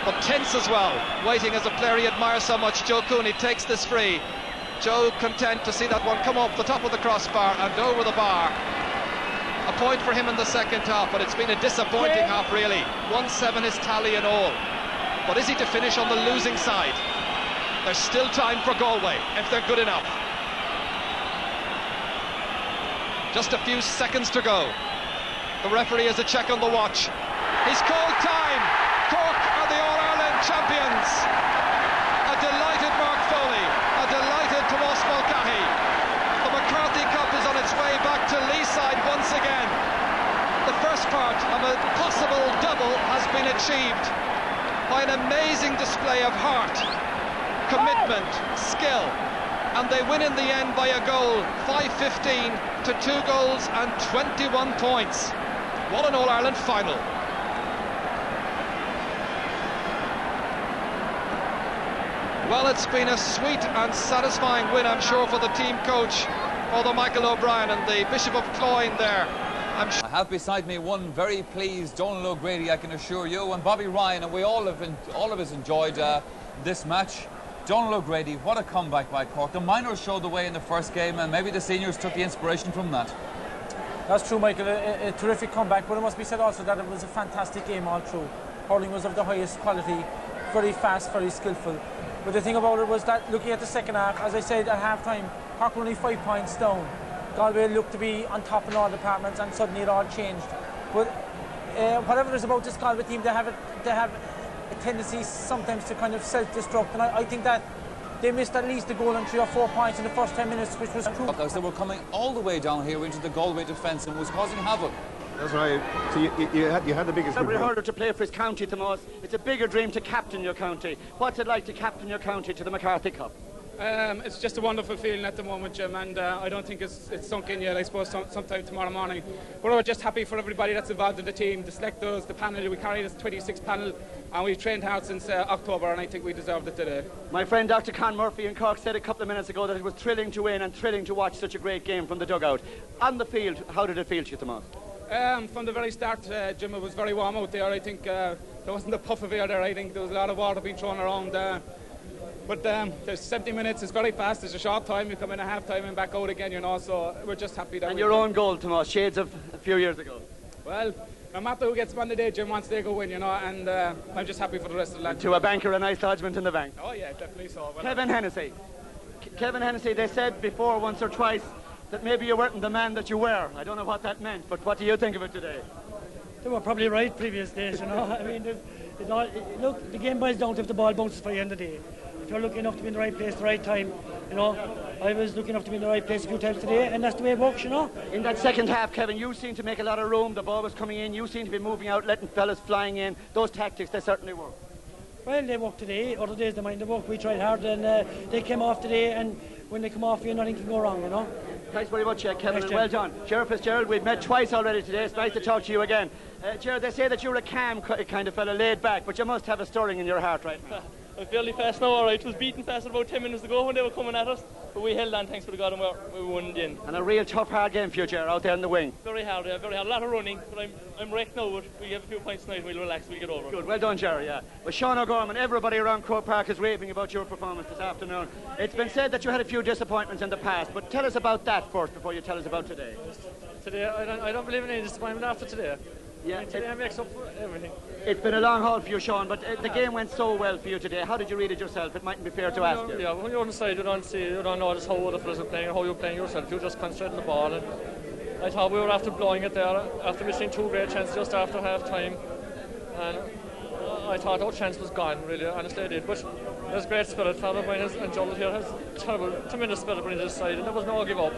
but tense as well, waiting as a player he admires so much. Joe Cooney takes this free. Joe content to see that one come off the top of the crossbar and over the bar. A point for him in the second half, but it's been a disappointing half really. 1-7 is tally in all. But is he to finish on the losing side? There's still time for Galway if they're good enough. Just a few seconds to go. The referee has a check on the watch. He's called time. Cork are the All-Ireland champions. A delighted Mark Foley, a delighted Tomas Mulcahy. The McCarthy Cup is on its way back to Leeside once again. The first part of a possible double has been achieved by an amazing display of heart, commitment, skill, and they win in the end by a goal, 5-15 to 2 goals and 21 points. What an All-Ireland final. Well, it's been a sweet and satisfying win, I'm sure, for the team coach, although Michael O'Brien and the Bishop of Cloyne there. I have beside me one very pleased Donald O'Grady, I can assure you, and Bobby Ryan, and we all of us enjoyed this match. Donald O'Grady, what a comeback by Cork. The minors showed the way in the first game, and maybe the seniors took the inspiration from that. That's true, Michael. A terrific comeback, but it must be said also that it was a fantastic game all through. Hurling was of the highest quality, very fast, very skillful. But the thing about it was that, looking at the second half, as I said at half-time, Cork were only 5 points down. Galway looked to be on top in all departments, and suddenly it all changed. But whatever it is about this Galway team, they have a tendency sometimes to kind of self-destruct, and I think that they missed at least a goal and 3 or 4 points in the first 10 minutes, which was true. They were coming all the way down here into the Galway defence and was causing havoc. That's right. So you had the biggest. It's very harder to play for his county, Tomas. It's a bigger dream to captain your county. What's it like to captain your county to the McCarthy Cup? It's just a wonderful feeling at the moment, Jim, and I don't think it's sunk in yet. I suppose sometime tomorrow morning. But we're just happy for everybody that's involved in the team, the selectors, the panel. We carried this 26 panel, and we've trained hard since October, and I think we deserved it today. My friend Dr. Con Murphy in Cork said a couple of minutes ago that it was thrilling to win and thrilling to watch such a great game from the dugout. On the field, how did it feel to you, Tomas? From the very start, Jim, it was very warm out there. I think there wasn't a puff of air there. I think there was a lot of water being thrown around. But there's 70 minutes, it's very fast, it's a short time, you come in at half-time and back out again, you know, so we're just happy that. And your own goal, Tomas, shades of a few years ago. Well, no matter who gets one today, Jim wants to go win, you know, and I'm just happy for the rest of the lads. To a banker, a nice lodgement in the bank. Oh yeah, definitely so. Well, Kevin Hennessy, they said before once or twice that maybe you weren't the man that you were. I don't know what that meant, but what do you think of it today? They were probably right previous days, you know. I mean, look, the game boils down to if the ball bounces for you in the day. If you're lucky enough to be in the right place, the right time, you know. I was lucky enough to be in the right place a few times today, and that's the way it works, you know. In that second half, Kevin, you seem to make a lot of room. The ball was coming in. You seem to be moving out, letting fellas flying in. Those tactics, they certainly work. Well, they worked today. Other days they mind the work. We tried hard, and they came off today, and when they come off here, nothing can go wrong, you know. Thanks very much, Kevin, and well done. Gerard Fitzgerald, we've met twice already today. It's nice to talk to you again. Gerard, they say that you're a calm kind of fella, laid back, but you must have a stirring in your heart right now. I'm fairly fast now, all right. It was beaten fast about 10 minutes ago when they were coming at us, but we held on, thanks to God, and we won in the end. And a real tough, hard game for you, Gerard, out there in the wing. Very hard, yeah, very hard. A lot of running, but I'm wrecked now, but we have a few points tonight, we'll relax, we'll get over it. Good, well done, Gerard, yeah. Well, Sean O'Gorman, everybody around Croke Park is raving about your performance this afternoon. It's been said that you had a few disappointments in the past, but tell us about that first before you tell us about today. Today, I don't believe in any disappointment after today. Yeah, I mean, today makes up for everything. It's been a long haul for you, Sean, but the game went so well for you today. How did you read it yourself? It mightn't be fair to ask you. Yeah, when you're on the side, you don't notice how other fellas are playing or how you're playing yourself. You just concentrate on the ball. And I thought we were after blowing it there, after missing 2 great chances just after half time. And I thought our chance was gone, really, honestly I did. But there's great spirit. Father Mine and Joel here has tremendous spirit bringing this side, and there was no give up.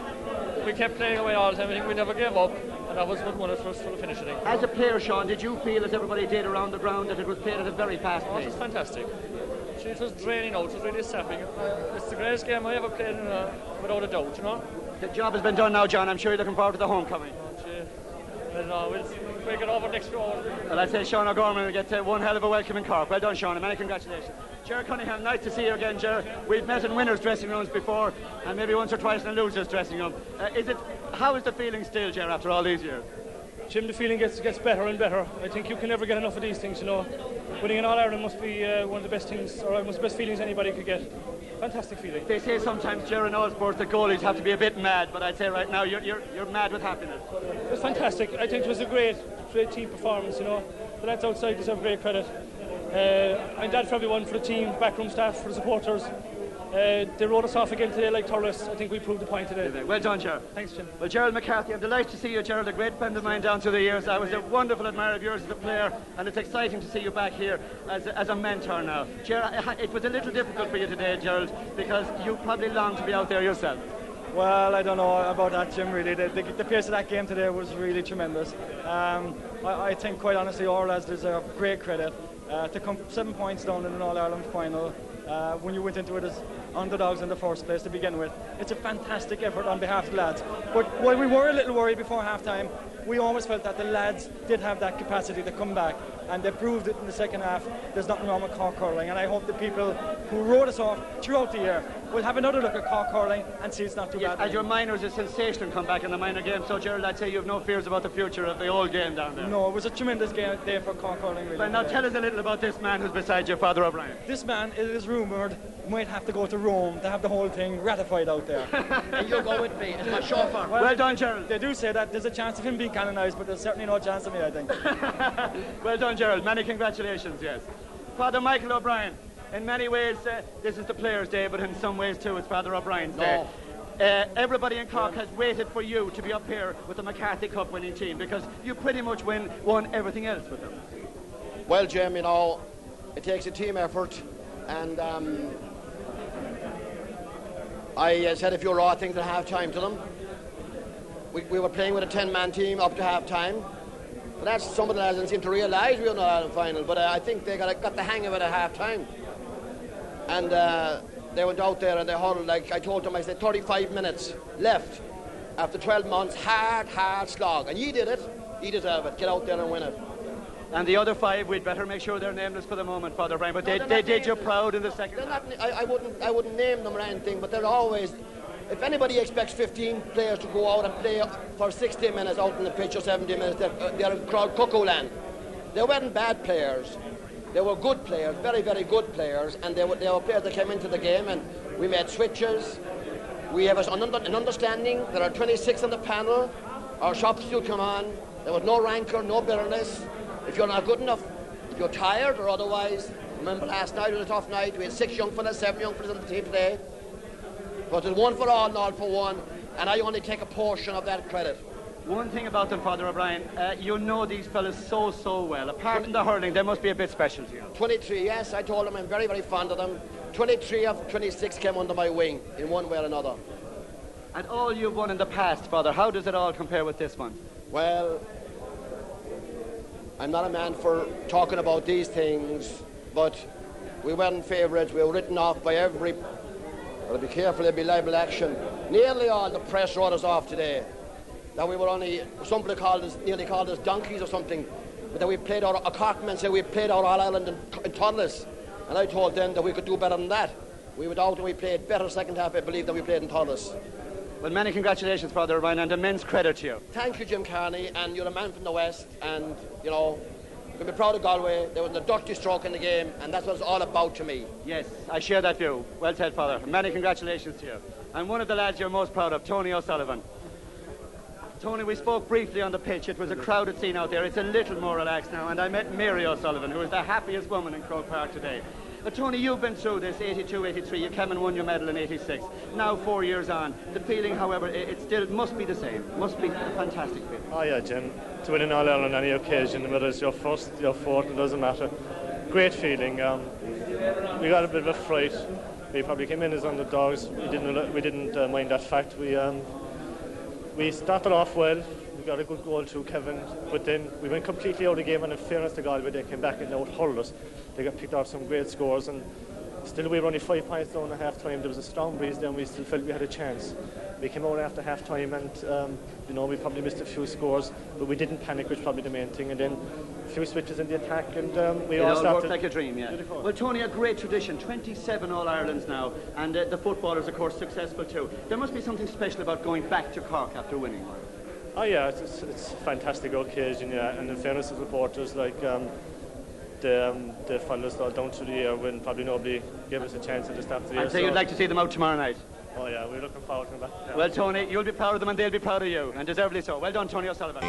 We kept playing away all the time. I think we never gave up, and that was what won it for us for the finish, I think. As a player, Sean, did you feel, as everybody did around the ground, that it was played at a very fast pace? It was fantastic. It was draining out, it was really sapping. It's the greatest game I ever played in, without a doubt, you know. The job has been done now, John. I'm sure you're looking forward to the homecoming. We'll get over next year. Well, I'd say Sean O'Gorman will get one hell of a welcome in Cork. Well done, Sean, and many congratulations. Gerard Cunningham, nice to see you again, Gerard. We've met in winners' dressing rooms before, and maybe once or twice in a losers' dressing room. How is the feeling still, Gerard, after all these years? Jim, the feeling gets better and better. I think you can never get enough of these things, you know. Winning an All-Ireland must be one of the best things, or one of the best feelings anybody could get. Fantastic feeling. They say sometimes during all sports the goalies have to be a bit mad, but I'd say right now you're mad with happiness. It was fantastic. I think it was a great team performance, you know. The lads outside deserve great credit. I'm glad for everyone, for the team, backroom staff, for the supporters. They wrote us off again today like Thurles. I think we proved the point today. Well done, Gerald. Thanks, Jim. Well, Gerald McCarthy, I'm delighted to see you, Gerald, a great friend of mine down through the years. I was a wonderful admirer of yours as a player, and it's exciting to see you back here as a mentor now. Gerald, it was a little difficult for you today, Gerald, because you probably long to be out there yourself. Well, I don't know about that, Jim, really. The pace of that game today was really tremendous. I think, quite honestly, all lads deserve great credit. To come 7 points down in an All-Ireland final, when you went into it as underdogs in the first place to begin with, it's a fantastic effort on behalf of the lads. But while we were a little worried before half-time, we always felt that the lads did have that capacity to come back, and they proved it in the second half. There's nothing wrong with Cork hurling, and I hope the people who wrote us off throughout the year will have another look at Cork hurling and see it's not too bad. As your minors, a sensational comeback in the minor game, so Gerald, I'd say you have no fears about the future of the old game down there. No, it was a tremendous day for Cork hurling, really. Well, now tell us a little about this man who's beside you, Father O'Brien. This man, it is rumoured, might have to go to Rome to have the whole thing ratified out there. And you'll go with me, it's my chauffeur. Well done, Gerald. They do say that there's a chance of him being canonised, but there's certainly no chance of me, I think. Well done, Gerald. Many congratulations, yes. Father Michael O'Brien, in many ways, this is the Players' Day, but in some ways, too, it's Father O'Brien's Day. Everybody in Cork has waited for you to be up here with the McCarthy Cup winning team, because you pretty much won everything else with them. Well, Jim, you know, it takes a team effort, and I said a few raw things at half-time to them. We were playing with a 10-man team up to half-time. But that's some of the lads didn't seem to realise we were in the Ireland final, but I think they got the hang of it at half-time. And they went out there and they huddled, like I told them, I said, 35 minutes left after 12 months, hard slog. And ye did it, ye deserve it, get out there and win it. And the other 5, we'd better make sure they're nameless for the moment, Father O'Brien, but they did you proud in the second half. I wouldn't name them or anything, but they're always, if anybody expects 15 players to go out and play for 60 minutes out in the pitch or 70 minutes, they're in crowd cuckoo land. They weren't bad players. They were good players, very, very good players, and they were players that came into the game, and we made switches. We have an understanding. There are 26 on the panel. Our shops still come on. There was no rancour, no bitterness. If you're not good enough, if you're tired or otherwise, remember last night was a tough night. We had 6 young fellas, 7 young fellas on the team today. But it's one for all and all for one, and I only take a portion of that credit. One thing about them, Father O'Brien, you know these fellas so well. Apart from the hurling, they must be a bit special to you. 23, yes, I told them I'm very, very fond of them. 23 of 26 came under my wing in one way or another. And all you've won in the past, Father, how does it all compare with this one? Well, I'm not a man for talking about these things, but we weren't favourites. We were written off by every... Well, be careful, there'll be liable action. Nearly all the press wrote us off today. That we were only, somebody nearly called us donkeys or something, but that we played out, a Corkman said we played out All-Ireland in Thurles, and I told them that we could do better than that. We went out and we played better second half, I believe, than we played in Thurles. Well, many congratulations, Father O'Brien, and immense credit to you. Thank you, Jim Carney, and you're a man from the West, and, you know, you can be proud of Galway. There was a dirty stroke in the game, and that's what it's all about to me. Yes, I share that view. Well said, Father. Many congratulations to you. And one of the lads you're most proud of, Tony O'Sullivan. Tony, we spoke briefly on the pitch. It was a crowded scene out there. It's a little more relaxed now, and I met Mary O'Sullivan, who is the happiest woman in Croke Park today. Tony, you've been through this, 82, 83. You came and won your medal in 86. Now 4 years on. The feeling, however, it still must be the same. Must be a fantastic feeling. Oh yeah, Jim. To win an All-Ireland on any occasion, whether it's your first, your fourth, it doesn't matter. Great feeling. We got a bit of a fright. We probably came in as underdogs. We didn't mind that fact. We started off well. We got a good goal through Kevin, but then we went completely out of the game, and in fairness to Galway, they came back and out-hurled us. They got picked off some great scores, and still we were only 5 points down at half-time. There was a strong breeze then, we still felt we had a chance. We came out after half-time and, you know, we probably missed a few scores, but we didn't panic, which is probably the main thing, and then a few switches in the attack, and we all started... worked like a dream, yeah. Beautiful. Well, Tony, a great tradition, 27 All-Irelands now, and the footballers, of course, successful too. There must be something special about going back to Cork after winning. Oh yeah, it's a fantastic occasion, yeah, and in fairness to supporters, like they followed us all down through the year when probably nobody gave us a chance at the start of the year. And so you'd like to see them out tomorrow night? Oh yeah, we're looking forward to that. Yeah. Well, Tony, you'll be proud of them and they'll be proud of you, and deservedly so. Well done, Tony O'Sullivan.